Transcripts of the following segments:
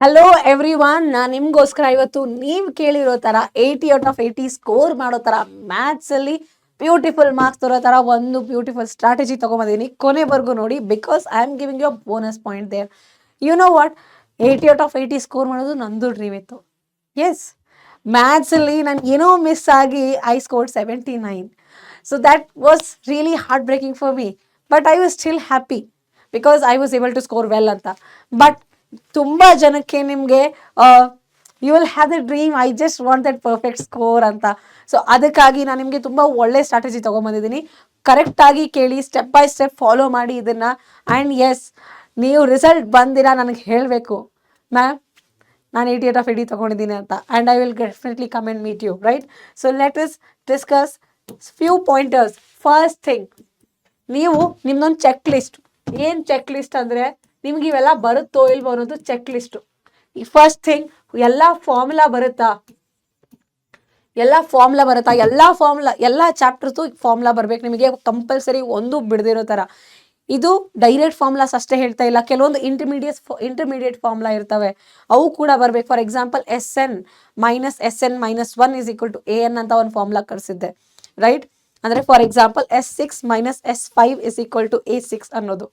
Hello every one, ನಾನು ನಿಮ್ಗೋಸ್ಕರ ಇವತ್ತು ನೀವು ಕೇಳಿರೋ ತರ 80 ಔಟ್ ಆಫ್ 80 ಸ್ಕೋರ್ ಮಾಡೋ ತರ ಮ್ಯಾಥ್ಸ್ ಅಲ್ಲಿ ಬ್ಯೂಟಿಫುಲ್ ಮಾರ್ಕ್ಸ್ ತರೋ ತರ ಒಂದು ಬ್ಯೂಟಿಫುಲ್ ಸ್ಟ್ರಾಟಜಿ ತಗೊಂಬಂದಿನಿ. ಕೊನೆವರೆಗೂ ನೋಡಿ, because I am giving you bonus point there. You know what, 80 out of 80 score ಮಾಡೋದು ನಂದು ಡ್ರೀಮ್ ಇತ್ತು. ಎಸ್, ಮ್ಯಾಥ್ಸ್ ಅಲ್ಲಿ ನಾನು ಏನೋ ಮಿಸ್ ಆಗಿ I scored 79. So that was really heart breaking for me, but I was still happy because I was able to score well ಅಂತ. ಬಟ್ ತುಂಬಾ ಜನಕ್ಕೆ ನಿಮಗೆ you will have the dream, I just want that perfect score ಅಂತ. So ಅದಕ್ಕಾಗಿ ನಾನು ನಿಮಗೆ ತುಂಬ ಒಳ್ಳೆ ಸ್ಟ್ರಾಟಜಿ ತೊಗೊಂಬಂದಿದ್ದೀನಿ. ಕರೆಕ್ಟಾಗಿ ಕೇಳಿ, ಸ್ಟೆಪ್ ಬೈ ಸ್ಟೆಪ್ ಫಾಲೋ ಮಾಡಿ ಇದನ್ನು. ಆ್ಯಂಡ್ ಎಸ್, ನೀವು ರಿಸಲ್ಟ್ ಬಂದಿರ ನನಗೆ ಹೇಳಬೇಕು, ಮ್ಯಾಮ್ ನಾನು 80 ಔಟ್ ಆಫ್ 80 ತೊಗೊಂಡಿದ್ದೀನಿ ಅಂತ. And I will definitely come and meet you, right? So let us discuss few pointers. First thing, ನೀವು ನಿಮ್ದೊಂದು ಚೆಕ್ ಲಿಸ್ಟ್. ಏನು ಚೆಕ್ ಲಿಸ್ಟ್ ಅಂದರೆ, ನಿಮ್ಗೆ ಇವೆಲ್ಲ ಬರುತ್ತೋ ಇಲ್ವೋ ಅನ್ನೋದು ಚೆಕ್ ಲಿಸ್ಟು. ಈ ಫಸ್ಟ್ ಥಿಂಗ್, ಎಲ್ಲ ಫಾರ್ಮುಲಾ ಬರುತ್ತಾ, ಎಲ್ಲ ಚಾಪ್ಟರ್ಸು ಫಾರ್ಮುಲಾ ಬರ್ಬೇಕು ನಿಮಗೆ ಕಂಪಲ್ಸರಿ, ಒಂದು ಬಿಡದಿರೋ ಥರ. ಇದು ಡೈರೆಕ್ಟ್ ಫಾರ್ಮುಲಾಸ್ ಅಷ್ಟೇ ಹೇಳ್ತಾ ಇಲ್ಲ, ಕೆಲವೊಂದು ಇಂಟರ್ಮೀಡಿಯೇಟ್ ಫಾರ್ಮುಲಾ ಇರ್ತವೆ, ಅವು ಕೂಡ ಬರಬೇಕು. For example SN-1 is equal to AN ಅಂತ ಒಂದು ಫಾರ್ಮುಲಾ ಕಳಿಸಿದ್ದೆ, ರೈಟ್? ಅಂದರೆ for example S6 - S5 is equal to A6 ಅನ್ನೋದು,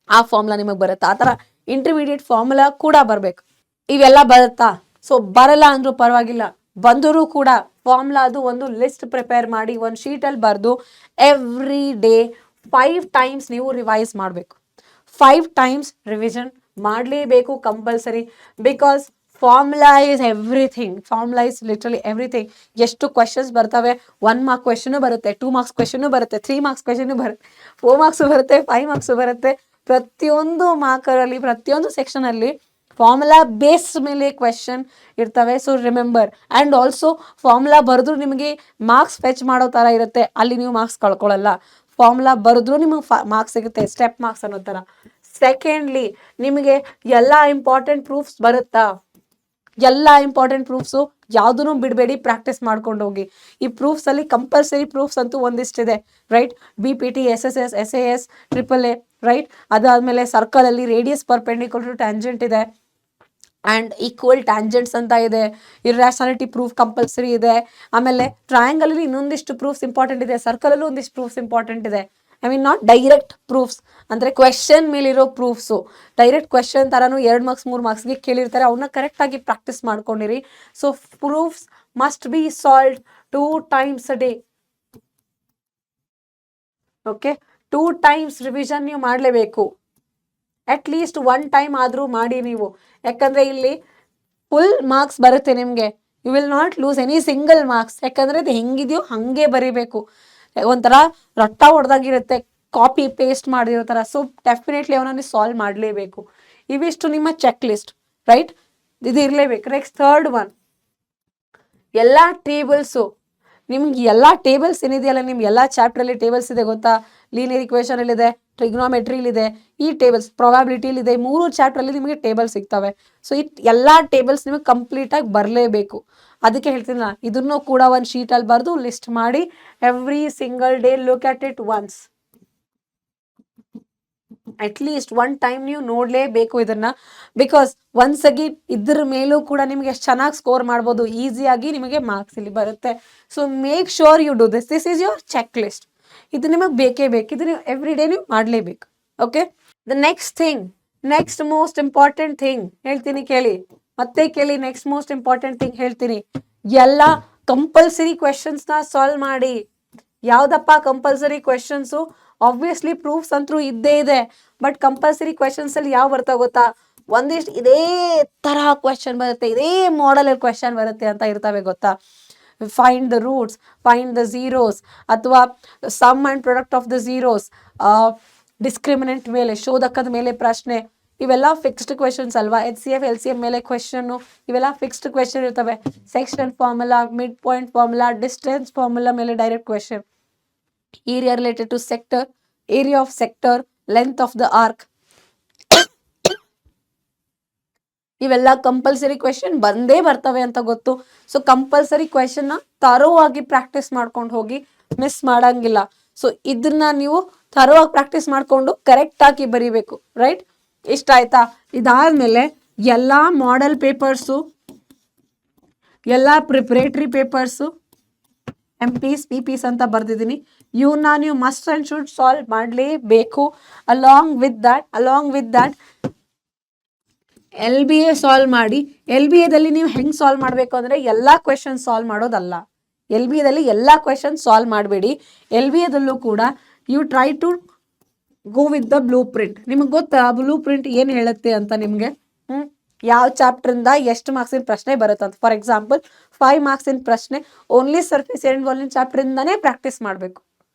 ಆ ಫಾರ್ಮುಲಾ ನಿಮಗೆ ಬರುತ್ತಾ? ಆ ಥರ ಇಂಟರ್ಮೀಡಿಯೇಟ್ ಫಾರ್ಮುಲಾ ಕೂಡ ಬರಬೇಕು. ಇವೆಲ್ಲ ಬರುತ್ತಾ? ಸೊ ಬರಲ್ಲ ಅಂದ್ರೂ ಪರವಾಗಿಲ್ಲ, ಬಂದರೂ ಕೂಡ ಫಾರ್ಮುಲಾ ಅದು ಒಂದು ಲಿಸ್ಟ್ ಪ್ರಿಪೇರ್ ಮಾಡಿ ಒಂದು ಶೀಟಲ್ಲಿ ಬರೆದು ಎವ್ರಿ ಡೇ 5 ಟೈಮ್ಸ್ ನೀವು ರಿವೈಸ್ ಮಾಡಬೇಕು. 5 ಟೈಮ್ಸ್ ರಿವಿಷನ್ ಮಾಡಲೇಬೇಕು compulsory, because formula is everything. Formula is literally everything. ಎಷ್ಟು ಕ್ವೆಶನ್ಸ್ ಬರ್ತವೆ, 1 ಮಾರ್ಕ್ ಕ್ವೆಶನು ಬರುತ್ತೆ, 2 ಮಾರ್ಕ್ಸ್ ಕ್ವೆಶನು ಬರುತ್ತೆ, 3 ಮಾರ್ಕ್ಸ್ ಕ್ವೆಶನು ಬರುತ್ತೆ, 4 ಮಾರ್ಕ್ಸು ಬರುತ್ತೆ, 5 ಮಾರ್ಕ್ಸು ಬರುತ್ತೆ. ಪ್ರತಿಯೊಂದು ಮಾರ್ಕರಲ್ಲಿ, ಪ್ರತಿಯೊಂದು ಸೆಕ್ಷನಲ್ಲಿ ಫಾರ್ಮುಲಾ ಬೇಸ್ ಮೇಲೆ ಕ್ವೆಶನ್ ಇರ್ತವೆ. So remember. And also formula ಬರೆದ್ರು ನಿಮಗೆ ಮಾರ್ಕ್ಸ್ ಫೆಚ್ ಮಾಡೋ ಥರ ಇರುತ್ತೆ, ಅಲ್ಲಿ ನೀವು ಮಾರ್ಕ್ಸ್ ಕಳ್ಕೊಳ್ಳಲ್ಲ. ಫಾರ್ಮುಲಾ ಬರೆದ್ರು ನಿಮಗೆ ಮಾರ್ಕ್ಸ್ ಸಿಗುತ್ತೆ, ಸ್ಟೆಪ್ ಮಾರ್ಕ್ಸ್ ಅನ್ನೋ ಥರ. ಸೆಕೆಂಡ್ಲಿ, ನಿಮಗೆ ಎಲ್ಲ ಇಂಪಾರ್ಟೆಂಟ್ ಪ್ರೂಫ್ಸ್ ಬರುತ್ತಾ? ಎಲ್ಲ ಇಂಪಾರ್ಟೆಂಟ್ ಪ್ರೂಫ್ಸು ಯಾವುದೂ ಬಿಡಬೇಡಿ, ಪ್ರಾಕ್ಟೀಸ್ ಮಾಡ್ಕೊಂಡು ಹೋಗಿ. ಈ ಪ್ರೂಫ್ಸಲ್ಲಿ ಕಂಪಲ್ಸರಿ ಪ್ರೂಫ್ಸ್ ಅಂತೂ ಒಂದಿಷ್ಟಿದೆ, right? BPT, SSS, SAS, AAA, right? ಅದಾದಮೇಲೆ ಸರ್ಕಲಲ್ಲಿ ರೇಡಿಯಸ್ ಪರ್ಪೆಂಡಿಕ್ಯುಲರ್ ಟು ಟ್ಯಾಂಜೆಂಟ್ ಇದೆ, ಆ್ಯಂಡ್ ಈಕ್ವಲ್ ಟ್ಯಾಂಜೆಂಟ್ಸ್ ಅಂತ ಇದೆ. ಇರ್ಯಾಷನಾಲಿಟಿ ಪ್ರೂಫ್ ಕಂಪಲ್ಸರಿ ಇದೆ. ಆಮೇಲೆ ಟ್ರಯಾಂಗಲಲ್ಲಿ ಇನ್ನೊಂದಿಷ್ಟು ಪ್ರೂಫ್ಸ್ ಇಂಪಾರ್ಟೆಂಟ್ ಇದೆ, ಸರ್ಕಲಲ್ಲೂ ಒಂದಿಷ್ಟು ಪ್ರೂಫ್ಸ್ ಇಂಪಾರ್ಟೆಂಟ್ ಇದೆ. I mean not direct proofs, ಅಂದರೆ ಕ್ವೆಶನ್ ಮೇಲಿರೋ ಪ್ರೂಫ್ಸು. ಡೈರೆಕ್ಟ್ ಕ್ವೆಶನ್ ಥರನೂ 2 ಮಾರ್ಕ್ಸ್ 3 ಮಾರ್ಕ್ಸ್ಗೆ ಕೇಳಿರ್ತಾರೆ, ಅವನ್ನ ಕರೆಕ್ಟಾಗಿ ಪ್ರಾಕ್ಟೀಸ್ ಮಾಡ್ಕೊಂಡಿರಿ. So proofs must be solved 2 times a day. Okay, 2 times revision ನೀವು ಮಾಡಲೇಬೇಕು. ಅಟ್ಲೀಸ್ಟ್ 1 ಟೈಮ್ ಆದರೂ ಮಾಡಿ ನೀವು, ಯಾಕಂದರೆ ಇಲ್ಲಿ ಫುಲ್ ಮಾರ್ಕ್ಸ್ ಬರುತ್ತೆ ನಿಮಗೆ. You will not lose any single marks, ಯಾಕಂದರೆ ಅದು ಹೆಂಗಿದೆಯೋ ಹಾಗೆ ಬರೀಬೇಕು. ಒಂಥರ ರಟ್ಟ ಹೊಡೆದಾಗಿರುತ್ತೆ, ಕಾಪಿ ಪೇಸ್ಟ್ ಮಾಡಿರೋ ಥರ. ಸೊ ಡೆಫಿನೆಟ್ಲಿ ಅವನನ್ನು ಸಾಲ್ವ್ ಮಾಡಲೇಬೇಕು. ಇವಿಷ್ಟು ನಿಮ್ಮ ಚೆಕ್ ಲಿಸ್ಟ್, ರೈಟ್? ಇದು ಇರಲೇಬೇಕು. ನೆಕ್ಸ್ಟ್ ಥರ್ಡ್ ಒನ್, ಎಲ್ಲ ಟೇಬಲ್ಸು. ನಿಮ್ಗೆ ಎಲ್ಲ ಟೇಬಲ್ಸ್ ಏನಿದೆಯಲ್ಲ, ನಿಮ್ಗೆ ಎಲ್ಲ ಚಾಪ್ಟ್ರಲ್ಲಿ ಟೇಬಲ್ಸ್ ಇದೆ ಗೊತ್ತಾ? ಲೀನಿಯರ್ ಇಕ್ವೇಷನಲ್ಲಿದೆ, ಟ್ರಿಗ್ನೋಮೆಟ್ರಿಲಿದೆ, ಈ ಟೇಬಲ್ಸ್ ಪ್ರಾಬಬಿಲಿಟಿಲಿದೆ. 3 ಚಾಪ್ಟ್ರಲ್ಲಿ ನಿಮಗೆ ಟೇಬಲ್ ಸಿಗ್ತವೆ. ಸೊ ಈ ಎಲ್ಲ ಟೇಬಲ್ಸ್ ನಿಮಗೆ ಕಂಪ್ಲೀಟಾಗಿ ಬರಲೇಬೇಕು. ಅದಕ್ಕೆ ಹೇಳ್ತೀನಿ ನಾನು, ಇದನ್ನು ಕೂಡ ಒಂದು ಶೀಟಲ್ಲಿ ಬರೆದು ಲಿಸ್ಟ್ ಮಾಡಿ every single day look at it once. At least 1 time ನೀವು ನೋಡಲೇಬೇಕು ಇದನ್ನ, ಬಿಕಾಸ್ ಒನ್ಸ್ ಅಗೇನ್ ಇದ್ರ ಮೇಲೂ ಕೂಡ ನಿಮಗೆ ಎಷ್ಟು ಚೆನ್ನಾಗಿ ಸ್ಕೋರ್ ಮಾಡ್ಬೋದು, ಈಸಿಯಾಗಿ ನಿಮಗೆ ಮಾರ್ಕ್ಸ್ ಇಲ್ಲಿ ಬರುತ್ತೆ. So make sure you do this. This is your check list. ಇದು ನಿಮಗೆ ಬೇಕೇ ಬೇಕು, ಇದು ನೀವು ಎವ್ರಿ ಡೇ ನೀವು ಮಾಡಲೇಬೇಕು. Okay, the next thing, next most important thing ಹೇಳ್ತೀನಿ ಕೇಳಿ, ಮತ್ತೆ ಕೇಳಿ. ನೆಕ್ಸ್ಟ್ ಮೋಸ್ಟ್ ಇಂಪಾರ್ಟೆಂಟ್ ಥಿಂಗ್ ಹೇಳ್ತೀನಿ, ಎಲ್ಲ ಕಂಪಲ್ಸರಿ ಕ್ವೆಶನ್ಸ್ನ ಸಾಲ್ವ್ ಮಾಡಿ. ಯಾವುದಪ್ಪ ಕಂಪಲ್ಸರಿ ಕ್ವೆಶನ್ಸು? ಆಬ್ವಿಯಸ್ಲಿ ಪ್ರೂಫ್ಸ್ ಅಂತೂ ಇದ್ದೇ ಇದೆ, ಬಟ್ ಕಂಪಲ್ಸರಿ ಕ್ವೆಶನ್ಸಲ್ಲಿ ಯಾವ ಬರ್ತಾ ಗೊತ್ತಾ? ಒಂದಿಷ್ಟು ಇದೇ ಥರ ಕ್ವೆಶನ್ ಬರುತ್ತೆ, ಇದೇ ಮಾಡಲ್ ಕ್ವೆಶನ್ ಬರುತ್ತೆ ಅಂತ ಇರ್ತವೆ ಗೊತ್ತಾ? Find the roots, find the zeros, ಅಥವಾ sum and product of the zeros, discriminant ಮೇಲೆ, ಶೋಧಕದ ಮೇಲೆ ಪ್ರಶ್ನೆ. ಇವೆಲ್ಲ ಫಿಕ್ಸ್ಡ್ ಕ್ವೆಶನ್ಸ್ ಅಲ್ವಾ? HCF LCM ಮೇಲೆ ಕ್ವೆಶನ್ನು, ಇವೆಲ್ಲ ಫಿಕ್ಸ್ಡ್ ಕ್ವೆಶನ್ ಇರ್ತವೆ. Section formula, mid point formula, distance formula ಮೇಲೆ direct question. Area related to sector, area of sector, length of the arc, ಇವೆಲ್ಲ ಕಂಪಲ್ಸರಿ ಕ್ವೆಶನ್ ಬಂದೇ ಬರ್ತವೆ ಅಂತ ಗೊತ್ತು. ಸೊ ಕಂಪಲ್ಸರಿ ಕ್ವೆಶನ್ನ ತರೋವಾಗಿ ಪ್ರಾಕ್ಟೀಸ್ ಮಾಡ್ಕೊಂಡು ಹೋಗಿ, ಮಿಸ್ ಮಾಡಂಗಿಲ್ಲ. ಸೊ ಇದನ್ನ ನೀವು ತರೋವಾಗಿ ಪ್ರಾಕ್ಟೀಸ್ ಮಾಡಿಕೊಂಡು ಕರೆಕ್ಟಾಗಿ ಬರೀಬೇಕು, ರೈಟ್? ಇಷ್ಟ ಆಯ್ತಾ? ಇದಾದ್ಮೇಲೆ ಎಲ್ಲ ಮಾಡೆಲ್ ಪೇಪರ್ಸು, ಎಲ್ಲ ಪ್ರಿಪ್ರೇಟರಿ ಪೇಪರ್ಸು, MPs PPs ಅಂತ ಬರ್ದಿದ್ದೀನಿ. ಇವನ್ನ ನೀವು ಮಸ್ಟ್ ಆ್ಯಂಡ್ ಶುಡ್ ಸಾಲ್ವ್ ಮಾಡಲೇಬೇಕು. Along with that LBA solve ಮಾಡಿ. LBAದಲ್ಲಿ ನೀವು ಹೆಂಗೆ ಸಾಲ್ವ್ ಮಾಡಬೇಕು ಅಂದರೆ ಎಲ್ಲ ಕ್ವೆಶನ್ ಸಾಲ್ವ್ ಮಾಡೋದಲ್ಲ. LBAದಲ್ಲಿ ಎಲ್ಲ ಕ್ವೆಶನ್ ಸಾಲ್ವ್ ಮಾಡಬೇಡಿ. LBAದಲ್ಲೂ ಕೂಡ you try to go with the blue print. ನಿಮಗೆ ಗೊತ್ತಾ ಬ್ಲೂ ಪ್ರಿಂಟ್ ಏನು ಹೇಳುತ್ತೆ ಅಂತ ನಿಮಗೆ? ಯಾವ ಚಾಪ್ಟ್ರಿಂದ ಎಷ್ಟು ಮಾರ್ಕ್ಸಿನ ಪ್ರಶ್ನೆ ಬರುತ್ತೆ ಅಂತ. ಫಾರ್ ಎಕ್ಸಾಂಪಲ್ 5 ಮಾರ್ಕ್ಸಿನ ಪ್ರಶ್ನೆ ಓನ್ಲಿ ಸರ್ಫೇಸ್ ಆ್ಯಂಡ್ ವಾಲ್ಯೂಮ್ ಚಾಪ್ಟ್ರಿಂದನೇ ಪ್ರಾಕ್ಟೀಸ್ ಮಾಡಬೇಕು.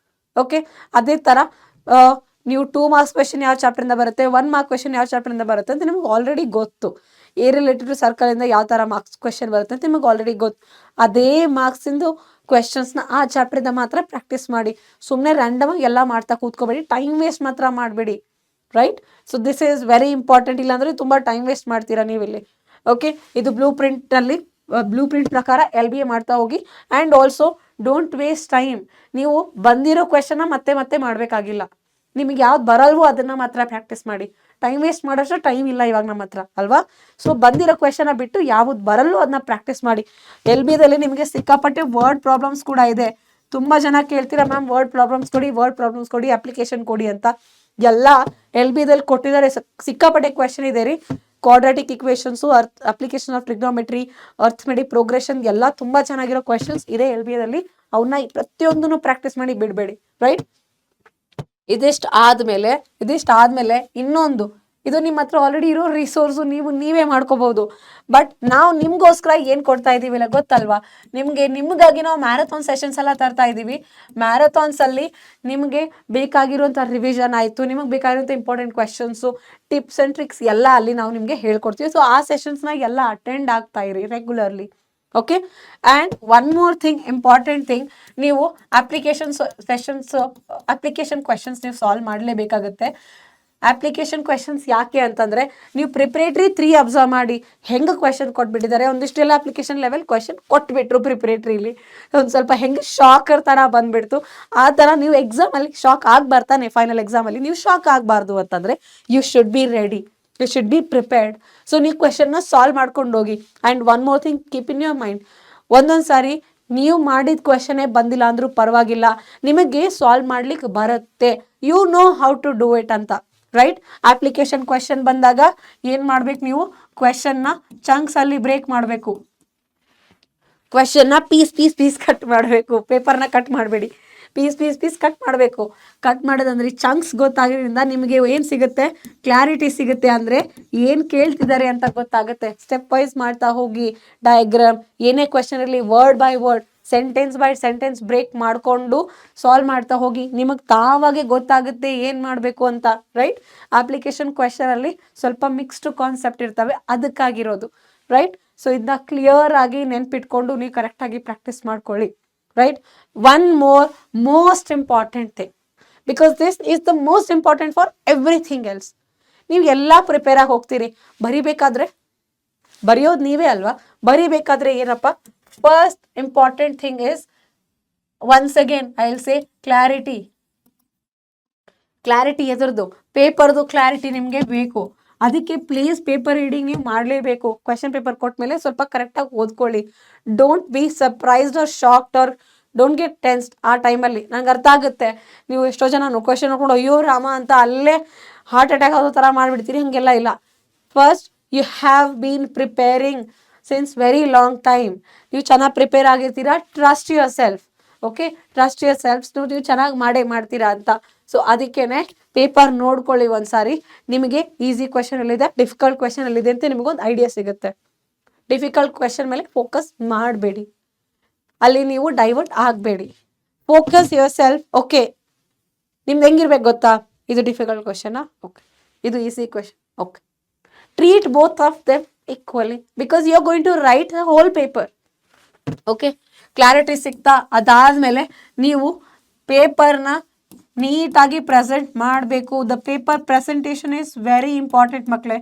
ಓಕೆ, ಅದೇ ಥರ ನೀವು 2 ಮಾರ್ಕ್ಸ್ ಕ್ವೆಶನ್ ಯಾವ ಚಾಪ್ಟ್ರಿಂದ ಬರುತ್ತೆ, 1 ಮಾರ್ಕ್ ಕ್ವೆಶನ್ ಯಾವ ಚಾಪ್ಟ್ರಿಂದ ಬರುತ್ತೆ ಅಂತ ನಿಮ್ಗೆ ಆಲ್ರೆಡಿ ಗೊತ್ತು. ಎ ರಿಲೇಟೆಡ್ ಟು ಸರ್ಕಲಿಂದ ಯಾವ ಥರ ಮಾರ್ಕ್ಸ್ ಕ್ವೆಶನ್ ಬರುತ್ತೆ ಅಂತ ನಿಮಗೆ ಆಲ್ರೆಡಿ ಗೊತ್ತು. ಅದೇ ಮಾರ್ಕ್ಸಿಂದು ಕ್ವೆಶನ್ಸ್ನ ಆ ಚಾಪ್ಟ್ರಿಂದ ಮಾತ್ರ ಪ್ರಾಕ್ಟೀಸ್ ಮಾಡಿ. ಸುಮ್ಮನೆ ರ್ಯಾಂಡಮಾಗಿ ಎಲ್ಲ ಮಾಡ್ತಾ ಕೂತ್ಕೋಬೇಡಿ, ಟೈಮ್ ವೇಸ್ಟ್ ಮಾತ್ರ ಮಾಡಬೇಡಿ. Right? So this is very important. ಇಲ್ಲಾಂದರೆ ತುಂಬ ಟೈಮ್ ವೇಸ್ಟ್ ಮಾಡ್ತೀರಾ ನೀವಿಲ್ಲಿ. ಓಕೆ, ಇದು ಬ್ಲೂ ಪ್ರಿಂಟ್ ಪ್ರಕಾರ LBA ಮಾಡ್ತಾ ಹೋಗಿ. And also don't waste time. ನೀವು ಬಂದಿರೋ ಕ್ವೆಶನ್ನ ಮತ್ತೆ ಮಾಡಬೇಕಾಗಿಲ್ಲ. ನಿಮಗೆ ಯಾವ್ದು ಬರಲ್ವೋ ಅದನ್ನು ಮಾತ್ರ ಪ್ರಾಕ್ಟೀಸ್ ಮಾಡಿ. ಟೈಮ್ ವೇಸ್ಟ್ ಮಾಡೋಷ್ಟು ಟೈಮ್ ಇಲ್ಲ ಇವಾಗ ನಮ್ಮ ಹತ್ರ ಅಲ್ವಾ? ಸೊ ಬಂದಿರೋ ಕ್ವೆಶನ್ನ ಬಿಟ್ಟು ಯಾವ್ದು ಬರಲ್ಲೋ ಅದನ್ನ ಪ್ರಾಕ್ಟೀಸ್ ಮಾಡಿ. LBAದಲ್ಲಿ ನಿಮಗೆ ಸಿಕ್ಕಾಪಟ್ಟೆ ವರ್ಡ್ ಪ್ರಾಬ್ಲಮ್ಸ್ ಕೂಡ ಇದೆ. ತುಂಬ ಜನ ಕೇಳ್ತೀರಾ ಮ್ಯಾಮ್ ವರ್ಡ್ ಪ್ರಾಬ್ಲಮ್ಸ್ ಕೊಡಿ, ಅಪ್ಲಿಕೇಶನ್ ಕೊಡಿ ಅಂತ. ಎಲ್ಲ LBAದಲ್ಲಿ ಕೊಟ್ಟಿದ್ದಾರೆ, ಸಿಕ್ಕಾಪಟ್ಟೆ ಕ್ವೆಶನ್ ಇದೆ ರೀ. Quadratic equations, application of trigonometry, arithmetic progression ಎಲ್ಲ ತುಂಬ ಚೆನ್ನಾಗಿರೋ ಕ್ವೆಶನ್ಸ್ ಇದೆ LBAದಲ್ಲಿ. ಅವನ್ನ ಪ್ರತಿಯೊಂದನ್ನು ಪ್ರಾಕ್ಟೀಸ್ ಮಾಡಿ ಬಿಡಬೇಡಿ. ರೈಟ್? ಇದಿಷ್ಟು ಆದಮೇಲೆ ಇನ್ನೊಂದು, ಇದು ನಿಮ್ಮ ಹತ್ರ ಆಲ್ರೆಡಿ ಇರೋ ರಿಸೋರ್ಸು, ನೀವೇ ಮಾಡ್ಕೋಬಹುದು. ಬಟ್ ನಾವು ನಿಮ್ಗೋಸ್ಕರ ಏನು ಕೊಡ್ತಾ ಇದ್ದೀವಿ ಇಲ್ಲ ಗೊತ್ತಲ್ವಾ? ನಿಮಗಾಗಿ ನಾವು ಮ್ಯಾರಥಾನ್ ಸೆಷನ್ಸ್ ಎಲ್ಲ ತರ್ತಾ ಇದ್ದೀವಿ. ಮ್ಯಾರಥಾನ್ಸಲ್ಲಿ ನಿಮಗೆ ಬೇಕಾಗಿರುವಂಥ ರಿವಿಷನ್ ಆಯಿತು, ನಿಮಗೆ ಬೇಕಾಗಿರುವಂಥ important questions, tips and tricks ಎಲ್ಲ ಅಲ್ಲಿ ನಾವು ನಿಮಗೆ ಹೇಳ್ಕೊಡ್ತೀವಿ. ಸೊ ಆ ಸೆಷನ್ಸ್ನ ಎಲ್ಲ ಅಟೆಂಡ್ ಆಗ್ತಾ ಇರಿ regularly. Okay, and one more thing, important thing, ನೀವು ಅಪ್ಲಿಕೇಶನ್ ಕ್ವೆಶನ್ಸ್ ನೀವು ಸಾಲ್ವ್ ಮಾಡಲೇಬೇಕಾಗುತ್ತೆ. ಅಪ್ಲಿಕೇಶನ್ ಕ್ವೆಶನ್ಸ್ ಯಾಕೆ ಅಂತಂದರೆ, ನೀವು ಪ್ರಿಪ್ರೇಟರಿ 3 ಅಬ್ಸರ್ವ್ ಮಾಡಿ ಹೆಂಗೆ ಕ್ವೆಶನ್ ಕೊಟ್ಬಿಟ್ಟಿದ್ದಾರೆ. ಒಂದಿಷ್ಟೆಲ್ಲ ಅಪ್ಲಿಕೇಶನ್ ಲೆವೆಲ್ ಕ್ವೆಶನ್ ಕೊಟ್ಬಿಟ್ರು ಪ್ರಿಪ್ರೇಟ್ರಿಲಿ, ಒಂದು ಸ್ವಲ್ಪ ಹೆಂಗೆ ಶಾಕರ್ ಥರ ಬಂದುಬಿಡ್ತು. ಆ ಥರ ನೀವು ಎಕ್ಸಾಮಲ್ಲಿ ಶಾಕ್ ಆಗಬಾರ್ತಾನೆ. ಫೈನಲ್ ಎಕ್ಸಾಮಲ್ಲಿ ನೀವು ಶಾಕ್ ಆಗಬಾರ್ದು ಅಂತಂದರೆ you should be ready, you should be prepared. So ನೀವು ಕ್ವೆಶನ್ನ ಸಾಲ್ವ್ ಮಾಡ್ಕೊಂಡು ಹೋಗಿ. And one more thing, keep in your mind, ಒಂದೊಂದು ಸಾರಿ ನೀವು ಮಾಡಿದ ಕ್ವೆಶನೇ ಬಂದಿಲ್ಲ ಅಂದರೂ ಪರವಾಗಿಲ್ಲ, ನಿಮಗೆ ಸಾಲ್ವ್ ಮಾಡ್ಲಿಕ್ಕೆ ಬರುತ್ತೆ. You know how to do it ಅಂತ. ರೈಟ್? ಅಪ್ಲಿಕೇಶನ್ ಕ್ವೆಶನ್ ಬಂದಾಗ ಏನು ಮಾಡ್ಬೇಕು, ನೀವು ಕ್ವೆಶನ್ನ ಚಂಕ್ಸಲ್ಲಿ ಬ್ರೇಕ್ ಮಾಡಬೇಕು. ಕ್ವೆಶನ್ನ ಪೀಸ್ ಕಟ್ ಮಾಡಬೇಕು. ಪೇಪರ್ನ ಕಟ್ ಮಾಡಬೇಡಿ, ಪೀಸ್ ಕಟ್ ಮಾಡಬೇಕು. ಕಟ್ ಮಾಡೋದಂದ್ರೆ ಚಂಕ್ಸ್ ಗೊತ್ತಾಗೋದ್ರಿಂದ ನಿಮಗೆ ಏನು ಸಿಗುತ್ತೆ, ಕ್ಲಾರಿಟಿ ಸಿಗುತ್ತೆ. ಅಂದರೆ ಏನು ಕೇಳ್ತಿದ್ದಾರೆ ಅಂತ ಗೊತ್ತಾಗುತ್ತೆ. ಸ್ಟೆಪ್ ವೈಸ್ ಮಾಡ್ತಾ ಹೋಗಿ, ಡಯಾಗ್ರಾಮ್ ಏನೇ ಕ್ವೆಶನ್ ಇರಲಿ, word by word, sentence by sentence break ಮಾಡಿಕೊಂಡು ಸಾಲ್ವ್ ಮಾಡ್ತಾ ಹೋಗಿ. ನಿಮಗೆ ತಾವಾಗೆ ಗೊತ್ತಾಗುತ್ತೆ ಏನು ಮಾಡಬೇಕು ಅಂತ. ರೈಟ್? ಅಪ್ಲಿಕೇಶನ್ ಕ್ವೆಶನಲ್ಲಿ ಸ್ವಲ್ಪ ಮಿಕ್ಸ್ಡ್ ಕಾನ್ಸೆಪ್ಟ್ ಇರ್ತವೆ, ಅದಕ್ಕಾಗಿರೋದು. ರೈಟ್? ಸೊ ಇದನ್ನ ಕ್ಲಿಯರ್ ಆಗಿ ನೆನ್ಪಿಟ್ಕೊಂಡು ನೀವು ಕರೆಕ್ಟಾಗಿ ಪ್ರಾಕ್ಟೀಸ್ ಮಾಡ್ಕೊಳ್ಳಿ. Right? One most important thing, because this is the most important for everything else. ನೀವು ಎಲ್ಲ ಪ್ರಿಪೇರ್ ಆಗಿ ಹೋಗ್ತೀರಿ, ಬರೆಯೋದು ನೀವೇ ಅಲ್ವಾ? ಬರಿಬೇಕಾದ್ರೆ ಏನಪ್ಪ, first important thing is, once again I will say, clarity. ಎದುರ್ದು ಪೇಪರ್ದು ಕ್ಲಾರಿಟಿ ನಿಮಗೆ ಬೇಕು. ಅದಕ್ಕೆ ಪ್ಲೀಸ್ ಪೇಪರ್ ರೀಡಿಂಗ್ ನೀವು ಮಾಡಲೇಬೇಕು. ಕ್ವೆಶನ್ ಪೇಪರ್ ಕೊಟ್ಟ ಮೇಲೆ ಸ್ವಲ್ಪ ಕರೆಕ್ಟಾಗಿ ಓದ್ಕೊಳ್ಳಿ. Don't be surprised or shocked or don't get tensed. ಆ ಟೈಮಲ್ಲಿ ನಂಗೆ ಅರ್ಥ ಆಗುತ್ತೆ, ನೀವು ಎಷ್ಟೋ ಜನ ಕ್ವೆಶನ್ ನೋಡ್ಕೊಂಡು ಅಯ್ಯೋ ರಾಮ ಅಂತ ಅಲ್ಲೇ ಹಾರ್ಟ್ ಅಟ್ಯಾಕ್ ಆಗೋ ಥರ ಮಾಡಿಬಿಡ್ತೀರಿ. ಹಾಗೆಲ್ಲ ಇಲ್ಲ. First you have been preparing since very long time. ನೀವು ಚೆನ್ನಾಗಿ ಪ್ರಿಪೇರ್ ಆಗಿರ್ತೀರಾ. Trust yourself. Okay, trust yourself. ನೀವು ಚೆನ್ನಾಗಿ ಮಾಡ್ತೀರಾ ಅಂತ. ಸೊ ಅದಕ್ಕೇನೆ ಪೇಪರ್ ನೋಡ್ಕೊಳ್ಳಿ ಒಂದ್ಸಾರಿ. ನಿಮಗೆ ಈಸಿ ಕ್ವೆಶನ್ ಎಲ್ಲಿದೆ, ಡಿಫಿಕಲ್ಟ್ ಕ್ವೆಶನ್ ಎಲ್ಲಿದೆ ಅಂತ ನಿಮಗೊಂದು ಐಡಿಯಾ ಸಿಗುತ್ತೆ. ಡಿಫಿಕಲ್ಟ್ ಕ್ವೆಶನ್ ಮೇಲೆ ಫೋಕಸ್ ಮಾಡಬೇಡಿ, ಅಲ್ಲಿ ನೀವು ಡೈವರ್ಟ್ ಆಗಬೇಡಿ. Focus your self. ಓಕೆ, ನಿಮ್ದು ಹೆಂಗಿರ್ಬೇಕು ಗೊತ್ತಾ, ಇದು ಡಿಫಿಕಲ್ಟ್ ಕ್ವೆಶನಾ, ಓಕೆ, ಇದು easy question, okay. Treat both of them equally because you are going to write the whole paper. Okay, clarity ಸಿಗ್ತಾ ಅದಾದಮೇಲೆ ನೀವು ಪೇಪರ್ನ ನೀಟಾಗಿ ಪ್ರೆಸೆಂಟ್ ಮಾಡಬೇಕು. The paper presentation is very important ಮಕ್ಕಳೇ.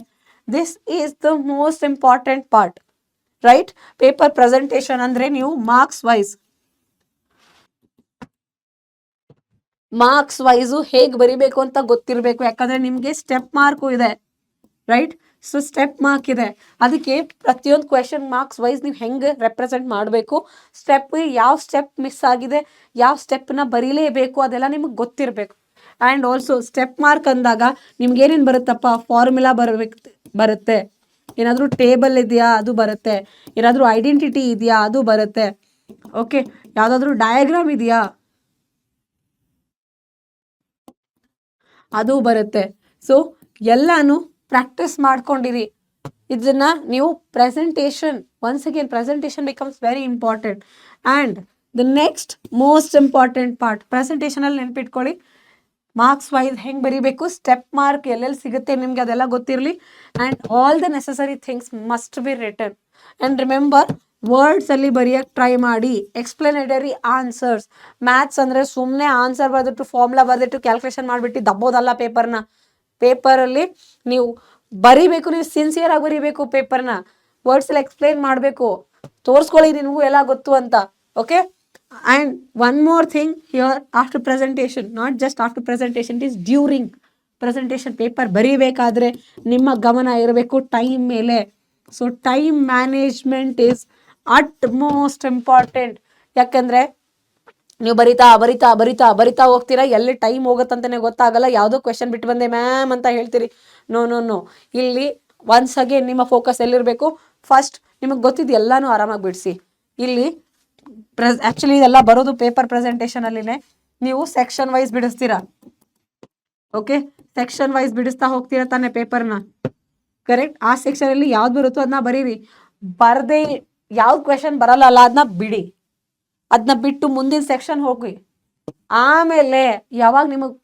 This is the most important part. Right? Paper presentation ಅಂದರೆ ನೀವು marks wise ಹೇಗೆ ಬರಿಬೇಕು ಅಂತ ಗೊತ್ತಿರಬೇಕು. ಯಾಕಂದರೆ ನಿಮಗೆ ಸ್ಟೆಪ್ ಮಾರ್ಕು ಇದೆ. ರೈಟ್? ಸೊ ಸ್ಟೆಪ್ ಮಾರ್ಕ್ ಇದೆ, ಅದಕ್ಕೆ ಪ್ರತಿಯೊಂದು ಕ್ವೆಶನ್ ಮಾರ್ಕ್ಸ್ ವೈಸ್ ನೀವು ಹೆಂಗೆ ರೆಪ್ರೆಸೆಂಟ್ ಮಾಡಬೇಕು, ಸ್ಟೆಪ್ ಯಾವ ಸ್ಟೆಪ್ ಮಿಸ್ ಆಗಿದೆ, ಯಾವ ಸ್ಟೆಪ್ನ ಬರೀಲೇಬೇಕು ಅದೆಲ್ಲ ನಿಮಗೆ ಗೊತ್ತಿರಬೇಕು. ಆ್ಯಂಡ್ ಆಲ್ಸೋ ಸ್ಟೆಪ್ ಮಾರ್ಕ್ ಅಂದಾಗ ನಿಮ್ಗೆ ಏನೇನು ಬರುತ್ತಪ್ಪ, ಫಾರ್ಮುಲಾ ಬರುತ್ತೆ, ಏನಾದರೂ ಟೇಬಲ್ ಇದೆಯಾ ಅದು ಬರುತ್ತೆ, ಏನಾದರೂ ಐಡೆಂಟಿಟಿ ಇದೆಯಾ ಅದು ಬರುತ್ತೆ, ಓಕೆ, ಯಾವುದಾದ್ರೂ ಡಯಾಗ್ರಾಮ್ ಇದೆಯಾ ಅದು ಬರುತ್ತೆ. ಸೊ ಎಲ್ಲಾನು ಪ್ರಾಕ್ಟೀಸ್ ಮಾಡ್ಕೊಂಡಿರಿ. ಇದನ್ನ ನೀವು presentation, once again presentation becomes very important. And the next most important part, ಪ್ರೆಸೆಂಟೇಷನಲ್ಲಿ ನೆನ್ಪಿಟ್ಕೊಳ್ಳಿ, ಮಾರ್ಕ್ಸ್ ವೈಸ್ ಹೆಂಗೆ ಬರೀಬೇಕು, ಸ್ಟೆಪ್ ಮಾರ್ಕ್ ಎಲ್ಲೆಲ್ಲಿ ಸಿಗುತ್ತೆ ನಿಮಗೆ ಅದೆಲ್ಲ ಗೊತ್ತಿರಲಿ. And all the necessary things must be written. And remember, ವರ್ಡ್ಸಲ್ಲಿ ಬರೆಯೋಕ್ಕೆ ಟ್ರೈ ಮಾಡಿ. ಎಕ್ಸ್ಪ್ಲನೇಟರಿ ಆನ್ಸರ್ಸ್, ಮ್ಯಾಥ್ಸ್ ಅಂದರೆ ಸುಮ್ಮನೆ ಆನ್ಸರ್ ಬರೆದಿಟ್ಟು ಫಾರ್ಮುಲಾ ಬರೆದಿಟ್ಟು ಕ್ಯಾಲ್ಕುಲೇಷನ್ ಮಾಡಿಬಿಟ್ಟು ದಬ್ಬೋದಲ್ಲ ಪೇಪರ್ನ. ಪೇಪರಲ್ಲಿ ನೀವು ಬರಿಬೇಕು, ನೀವು ಸಿನ್ಸಿಯರ್ ಆಗಿ ಬರಿಬೇಕು ಪೇಪರ್ನ, ವರ್ಡ್ಸಲ್ಲಿ ಎಕ್ಸ್ಪ್ಲೇನ್ ಮಾಡಬೇಕು, ತೋರಿಸ್ಕೊಳ್ಳಿ ನಿಮಗೂ ಎಲ್ಲ ಗೊತ್ತು ಅಂತ, okay. And one more thing here, after presentation, not just after presentation, it is during presentation. Paper ಬರೀಬೇಕಾದ್ರೆ ನಿಮ್ಮ ಗಮನ ಇರಬೇಕು ಟೈಮ್ ಮೇಲೆ. So time management is at most important. ಯಾಕಂದರೆ ನೀವು ಬರಿತಾ ಬರಿತಾ ಬರಿತಾ ಬರಿತಾ ಹೋಗ್ತೀರಾ, ಎಲ್ಲಿ ಟೈಮ್ ಹೋಗುತ್ತಂತಲೇ ಗೊತ್ತಾಗಲ್ಲ. ಯಾವುದೋ ಕ್ವೆಶನ್ ಬಿಟ್ಟು ಬಂದೆ ಮ್ಯಾಮ್ ಅಂತ ಹೇಳ್ತೀರಿ. ನೋ ನೋ ನೋ, ಇಲ್ಲಿ ಒನ್ಸ್ ಅಗೇನ್ ನಿಮ್ಮ ಫೋಕಸ್ ಎಲ್ಲಿರಬೇಕು, ಫಸ್ಟ್ ನಿಮಗೆ ಗೊತ್ತಿದ್ದು ಎಲ್ಲನೂ ಆರಾಮಾಗಿ ಬಿಡಿಸಿ. ಇಲ್ಲಿ ಆ್ಯಕ್ಚುಲಿ ಇದೆಲ್ಲ ಬರೋದು ಪೇಪರ್ ಪ್ರೆಸೆಂಟೇಷನಲ್ಲಿನೇ. ನೀವು ಸೆಕ್ಷನ್ ವೈಸ್ ಬಿಡಿಸ್ತೀರಾ, ಓಕೆ, ಸೆಕ್ಷನ್ ವೈಸ್ ಬಿಡಿಸ್ತಾ ಹೋಗ್ತೀರಾ ತಾನೇ ಪೇಪರ್ನ, ಕರೆಕ್ಟ್. ಆ ಸೆಕ್ಷನಲ್ಲಿ ಯಾವ್ದು ಬರುತ್ತೋ ಅದನ್ನ ಬರೀರಿ. ಬರದೆ ಯಾವ್ದು ಕ್ವೆಶನ್ ಬರಲ್ಲ ಅಲ್ಲ ಅದನ್ನ ಬಿಡಿ, ಅದನ್ನ ಬಿಟ್ಟು ಮುಂದಿನ ಸೆಕ್ಷನ್ ಹೋಗಿ. ಆಮೇಲೆ ಯಾವಾಗ ನಿಮಗೆ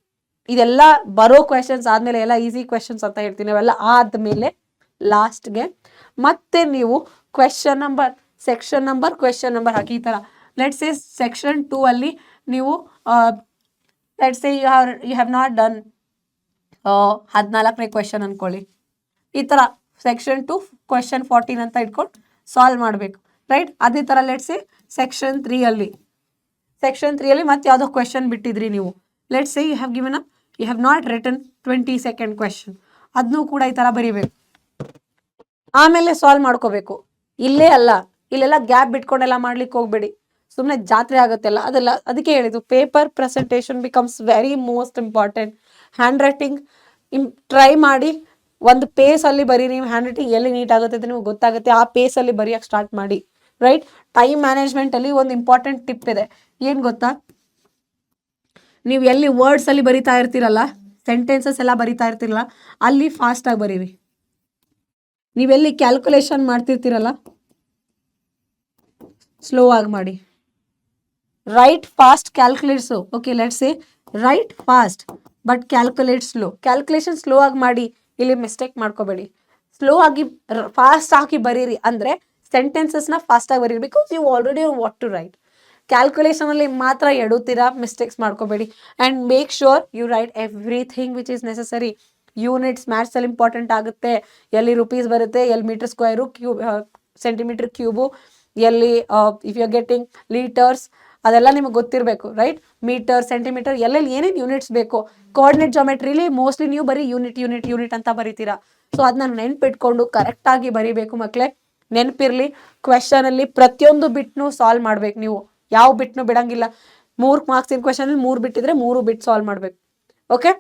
ಇದೆಲ್ಲ ಬರೋ ಕ್ವೆಶನ್ಸ್ ಆದಮೇಲೆ, ಎಲ್ಲ ಈಸಿ ಕ್ವೆಶನ್ಸ್ ಅಂತ ಹೇಳ್ತೀನಿ, ಅವೆಲ್ಲ ಆದಮೇಲೆ ಲಾಸ್ಟ್ಗೆ ಮತ್ತೆ ನೀವು question number, section number, question number ಹಾಕಿ. ಈ ಥರ ಲೆಟ್ಸ್ ಸೇ ಸೆಕ್ಷನ್ 2 ಅಲ್ಲಿ ನೀವು let's say you have not done 14ನೇ ಕ್ವೆಶನ್ ಅಂದ್ಕೊಳ್ಳಿ. ಈ ಥರ ಸೆಕ್ಷನ್ 2 ಕ್ವೆಶನ್ 14 ಅಂತ ಇಟ್ಕೊಂಡು ಸಾಲ್ವ್ ಮಾಡಬೇಕು, ರೈಟ್. ಅದೇ ಥರ ಲೆಟ್ಸ್ ಸೇ ಸೆಕ್ಷನ್ 3 ಅಲ್ಲಿ ಮತ್ತೆ ಯಾವುದೋ ಕ್ವೆಶನ್ ಬಿಟ್ಟಿದ್ರಿ ನೀವು. Let's say you have not written 22nd question, ಅದನ್ನೂ ಕೂಡ ಈ ಥರ ಬರೀಬೇಕು. ಆಮೇಲೆ ಸಾಲ್ವ್ ಮಾಡ್ಕೋಬೇಕು. ಇಲ್ಲೇ ಅಲ್ಲ, ಇಲ್ಲೆಲ್ಲ ಗ್ಯಾಪ್ ಬಿಟ್ಕೊಂಡೆಲ್ಲ ಮಾಡ್ಲಿಕ್ಕೆ ಹೋಗ್ಬೇಡಿ, ಸುಮ್ಮನೆ ಜಾತ್ರೆ ಆಗುತ್ತೆಲ್ಲ ಅದೆಲ್ಲ. ಅದಕ್ಕೆ ಹೇಳಿದ್ದು paper presentation becomes very most important. Hand writing try ಮಾಡಿ, ಒಂದು ಪೇಸಲ್ಲಿ ಬರೀ. ನೀವು ಹ್ಯಾಂಡ್ ರೈಟಿಂಗ್ ಎಲ್ಲಿ ನೀಟ್ ಆಗುತ್ತೆ ಅಂತ ನಿಮ್ಗೆ ಗೊತ್ತಾಗುತ್ತೆ, ಆ ಪೇಸಲ್ಲಿ ಬರೆಯೋಕ್ಕೆ ಸ್ಟಾರ್ಟ್ ಮಾಡಿ, ರೈಟ್. ಟೈಮ್ ಮ್ಯಾನೇಜ್ಮೆಂಟಲ್ಲಿ ಒಂದು ಇಂಪಾರ್ಟೆಂಟ್ ಟಿಪ್ ಇದೆ, ಏನು ಗೊತ್ತಾ, ನೀವು ಎಲ್ಲಿ ವರ್ಡ್ಸಲ್ಲಿ ಬರಿತಾ ಇರ್ತೀರಲ್ಲ, ಸೆಂಟೆನ್ಸಸ್ ಎಲ್ಲ ಬರಿತಾ ಇರ್ತಿರಲ್ಲ, ಅಲ್ಲಿ ಫಾಸ್ಟಾಗಿ ಬರೀರಿ. ನೀವೆಲ್ಲಿ ಕ್ಯಾಲ್ಕುಲೇಷನ್ ಮಾಡ್ತಿರ್ತೀರಲ್ಲ, ಸ್ಲೋ ಆಗಿ ಮಾಡಿ. Write fast, calculates, okay, let's say write fast but calculate slow. Calculation slow ಆಗಿ ಮಾಡಿ, ಇಲ್ಲಿ ಮಿಸ್ಟೇಕ್ ಮಾಡ್ಕೋಬೇಡಿ. ಸ್ಲೋ ಆಗಿ ಫಾಸ್ಟ್ ಆಗಿ ಬರೀರಿ, ಅಂದರೆ ಸೆಂಟೆನ್ಸಸ್ನ ಫಾಸ್ಟಾಗಿ ಬರೀರಿ, because you already what to write. ಕ್ಯಾಲ್ಕುಲೇಷನಲ್ಲಿ ಮಾತ್ರ ಎಡುತ್ತೀರಾ, ಮಿಸ್ಟೇಕ್ಸ್ ಮಾಡ್ಕೋಬೇಡಿ. And make sure you write everything which is necessary. Units ಮ್ಯಾಥ್ಸಲ್ಲಿ ಇಂಪಾರ್ಟೆಂಟ್ ಆಗುತ್ತೆ, ಎಲ್ಲಿ ರುಪೀಸ್ ಬರುತ್ತೆ, ಎಲ್ಲಿ ಮೀಟರ್ ಸ್ಕ್ವೇರು, ಸೆಂಟಿಮೀಟರ್ ಕ್ಯೂಬು, ಎಲ್ಲಿ if you are getting litres, ಅದೆಲ್ಲ ನಿಮಗೆ ಗೊತ್ತಿರಬೇಕು, ರೈಟ್. ಮೀಟರ್, ಸೆಂಟಿಮೀಟರ್, ಎಲ್ಲೆಲ್ಲಿ ಏನೇನು ಯೂನಿಟ್ಸ್ ಬೇಕು. ಕೋಆರ್ಡಿನೇಟ್ ಜಾಮೆಟ್ರಿಲಿ ಮೋಸ್ಟ್ಲಿ ನೀವು ಬರೀ ಯೂನಿಟ್ ಅಂತ ಬರೀತೀರಾ. ಸೊ ಅದನ್ನ ನೆನ್ಪಿಟ್ಕೊಂಡು ಕರೆಕ್ಟಾಗಿ ಬರೀಬೇಕು ಮಕ್ಕಳೇ. ನೆನಪಿರಲಿ, ಕ್ವೆಶನಲ್ಲಿ ಪ್ರತಿಯೊಂದು ಬಿಟ್ನು ಸಾಲ್ವ್ ಮಾಡ್ಬೇಕು. ನೀವು ಯಾವ ಬಿಟ್ನು ಬಿಡಂಗಿಲ್ಲ. 3 ಮಾರ್ಕ್ಸಿನ ಕ್ವೆಶನಲ್ಲಿ 3 ಬಿಟ್ಟಿದ್ರೆ 3 ಬಿಟ್ಟು ಸಾಲ್ವ್ ಮಾಡಬೇಕು, okay,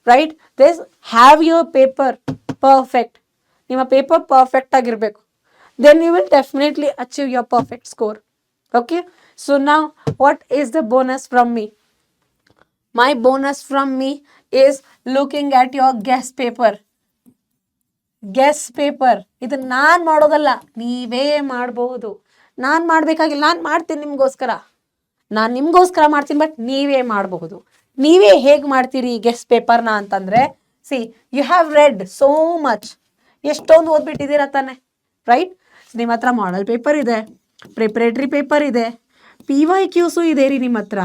right. Have your paper perfect. ನಿಮ್ಮ ಪೇಪರ್ ಪರ್ಫೆಕ್ಟ್ ಆಗಿರಬೇಕು. Then you will definitely achieve your perfect score, okay. So now what is the bonus from me? My bonus from me is looking at your guest paper. ಇದು ನಾನು ಮಾಡೋದಲ್ಲ, ನೀವೇ ಮಾಡಬಹುದು. ನಾನು ಮಾಡಬೇಕಾಗಿಲ್ಲ, ನಾನು ಮಾಡ್ತೀನಿ ನಿಮಗೋಸ್ಕರ, ಮಾಡ್ತೀನಿ, ಬಟ್ ನೀವೇ ಮಾಡಬಹುದು. ನೀವೇ ಹೇಗೆ ಮಾಡ್ತೀರಿ ಗೆಸ್ಟ್ ಪೇಪರ್ನ ಅಂತಂದರೆ, see you have read so much, ಎಷ್ಟೊಂದು ಓದ್ಬಿಟ್ಟಿದ್ದೀರ ತಾನೆ, ರೈಟ್. ನಿಮ್ಮ ಹತ್ರ ಮಾಡಲ್ ಪೇಪರ್ ಇದೆ, ಪ್ರಿಪ್ರೇಟರಿ ಪೇಪರ್ ಇದೆ, PYQs ಇದೆ ರೀ ನಿಮ್ಮ ಹತ್ರ.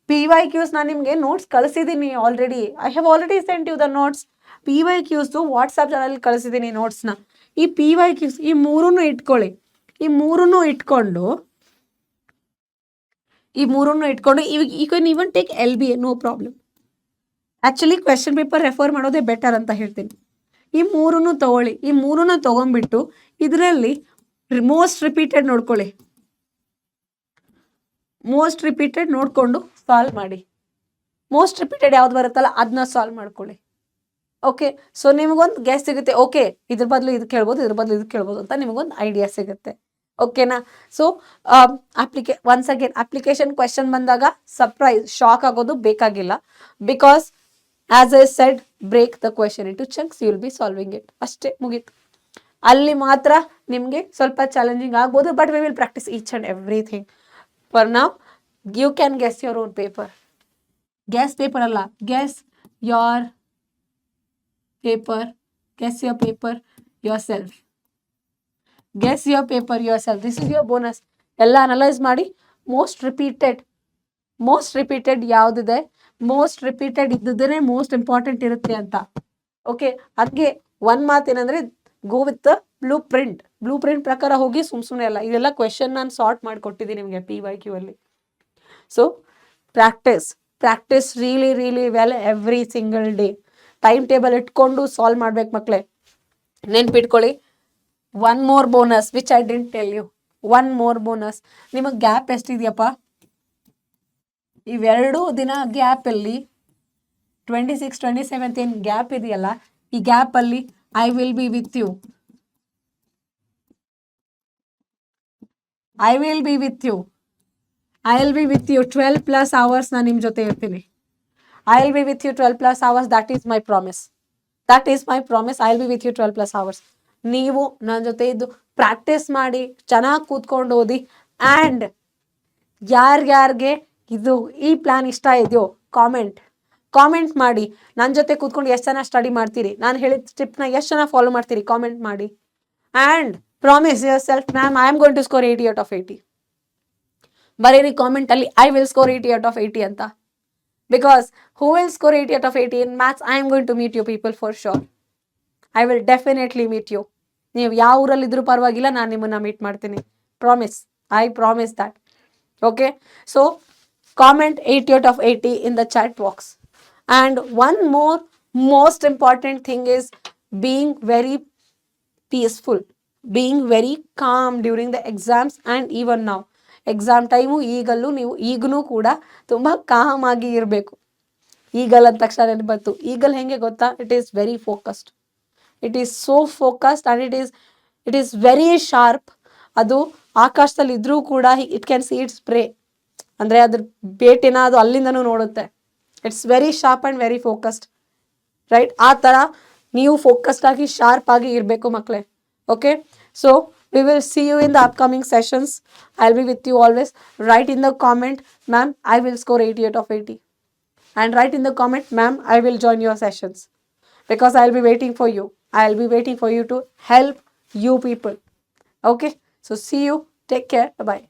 PYQs ನಾನು ನಿಮಗೆ ನೋಟ್ಸ್ ಕಳಿಸಿದ್ದೀನಿ already. I have already sent you the notes. PYQs WhatsApp channel ಕಳಿಸಿದ್ದೀನಿ ನೋಟ್ಸ್ನ. ಈ PYQs ಈ ಮೂರನ್ನು ಇಟ್ಕೊಳ್ಳಿ. ಈ ಮೂರನ್ನು ಇಟ್ಕೊಂಡು you can even take LBA, no problem. Actually question paper refer ಮಾಡೋದೇ ಬೆಟರ್ ಅಂತ ಹೇಳ್ತೀನಿ. ಈ ಮೂರನ್ನು ತಗೊಳ್ಳಿ. ಈ ಮೂರನ್ನು ತಗೊಂಡ್ಬಿಟ್ಟು ಇದರಲ್ಲಿ ಮೋಸ್ಟ್ ರಿಪೀಟೆಡ್ ನೋಡ್ಕೊಳ್ಳಿ. ಮೋಸ್ಟ್ ರಿಪೀಟೆಡ್ ನೋಡಿಕೊಂಡು ಸಾಲ್ವ್ ಮಾಡಿ. ಮೋಸ್ಟ್ ರಿಪೀಟೆಡ್ ಯಾವ್ದು ಬರುತ್ತಲ್ಲ ಅದನ್ನ ಸಾಲ್ವ್ ಮಾಡ್ಕೊಳ್ಳಿ. ಓಕೆ, ಸೊ ನಿಮಗೊಂದು ಗೆಸ್ ಸಿಗುತ್ತೆ. ಓಕೆ, ಇದ್ರ ಬದಲು ಇದು ಕೇಳ್ಬೋದು, ಇದ್ರ ಬದಲು ಇದು ಕೇಳ್ಬೋದು ಅಂತ ನಿಮಗೊಂದು ಐಡಿಯಾ ಸಿಗುತ್ತೆ. ಓಕೆನಾ? So once again application question ಬಂದಾಗ ಸರ್ಪ್ರೈಸ್, ಶಾಕ್ ಆಗೋದು ಬೇಕಾಗಿಲ್ಲ. Because as I said, break the question into chunks, you will be solving it. ಅಷ್ಟೇ, ಮುಗೀತು. ಅಲ್ಲಿ ಮಾತ್ರ ನಿಮಗೆ ಸ್ವಲ್ಪ ಚಾಲೆಂಜಿಂಗ್ ಆಗ್ಬೋದು, but we will practice each and everything. For now you can guess your own paper. Guess paper ಅಲ್ಲ, guess your paper. Guess your paper yourself. Guess your paper yourself. This is your bonus. ಎಲ್ಲ analyse ಮಾಡಿ most repeated ಯಾವುದಿದೆ, most repeated ಇದ್ದದೇ most important ಇರುತ್ತೆ ಅಂತ. Okay, ಹಾಗೆ ಒಂದು ಮಾತೇನೆಂದರೆ go with the blue print ಪ್ರಕಾರ ಹೋಗಿ. ಸುಮ್ಮನೆ ಅಲ್ಲ, ಇದೆಲ್ಲ ಕ್ವೆಶನ್ ನಾನು ಸಾರ್ಟ್ ಮಾಡಿಕೊಟ್ಟಿದ್ದೀನಿ ನಿಮಗೆ PYQ ಅಲ್ಲಿ. So practice really well every single day. Time table ಇಟ್ಕೊಂಡು ಸಾಲ್ವ್ ಮಾಡ್ಬೇಕು ಮಕ್ಕಳೇ. ನೆನ್ಪಿಟ್ಕೊಳ್ಳಿ, one more bonus which I didn't tell you. One more bonus. ನಿಮಗೆ ಗ್ಯಾಪ್ ಎಷ್ಟಿದೆಯಪ್ಪ? ಇವೆರಡು ದಿನ ಗ್ಯಾಪಲ್ಲಿ 26, 27 ಏನು ಗ್ಯಾಪ್ ಇದೆಯಲ್ಲ, ಈ ಗ್ಯಾಪಲ್ಲಿ I will be with you. 12+ hours ನಾನು ನಿಮ್ಮ ಜೊತೆ ಇರ್ತೀನಿ. I will be with you 12+ hours. That is my promise. I will be with you 12+ hours. ನೀವು ನನ್ನ ಜೊತೆ ಇದ್ದು ಪ್ರಾಕ್ಟೀಸ್ ಮಾಡಿ, ಚೆನ್ನಾಗಿ ಕೂತ್ಕೊಂಡು ಓದಿ. ಆ್ಯಂಡ್ ಯಾರ್ಯಾರಿಗೆ ಈ ಪ್ಲಾನ್ ಇಷ್ಟ ಇದೆಯೋ ಕಾಮೆಂಟ್ ಮಾಡಿ. ನನ್ನ ಜೊತೆ ಕೂತ್ಕೊಂಡು ಎಷ್ಟು ಜನ ಸ್ಟಡಿ ಮಾಡ್ತೀರಿ, ನಾನು ಹೇಳಿದ ಸ್ಟೆಪ್ನ ಎಷ್ಟು ಜನ ಫಾಲೋ ಮಾಡ್ತೀರಿ, ಕಾಮೆಂಟ್ ಮಾಡಿ. And promise yourself, ma'am I am going to score 80 out of 80. ಬರೀರಿ ಕಾಮೆಂಟಲ್ಲಿ I will score 80 out of 80 ಅಂತ. Because who will score 80 out of 80 in maths? I am going to meet you people for sure. I will definitely meet you. ನೀವು ಯಾವ ಊರಲ್ಲಿದ್ದರೂ ಪರವಾಗಿಲ್ಲ, ನಾನು ನಿಮ್ಮನ್ನು meet ಮಾಡ್ತೀನಿ. I promise that. Okay, so comment 80 out of 80 in the chat box. And one more most important thing is being very peaceful, being very calm during the exams and even now. Exam time ಈಗಲೂ ಕೂಡ ತುಂಬ com ಆಗಿ ಇರಬೇಕು. Eagle ಅಂದ ತಕ್ಷಣ ಬಂತು. Eagle ಹೆಂಗೆ ಗೊತ್ತಾ? It is very focused. It is so focused and it is very sharp. ಅದು ಆಕಾಶದಲ್ಲಿ ಇದ್ರೂ ಕೂಡ it can see its prey, ಅಂದರೆ ಅದ್ರ ಬೇಟೆನ ಅದು ಅಲ್ಲಿಂದನೂ ನೋಡುತ್ತೆ. It's very sharp and very focused, right? ಆ ಥರ ನೀವು ಫೋಕಸ್ಡ್ ಆಗಿ ಶಾರ್ಪ್ ಆಗಿ ಇರಬೇಕು ಮಕ್ಕಳೇ. Okay, so we will see you in the upcoming sessions. I'll be with you always. Write in the comment, ma'am, I will score 80 out of 80. And write in the comment, ma'am, I will join your sessions. Because I'll be waiting for you. I'll be waiting for you to help you people. Okay, so see you. Take care. Bye-bye.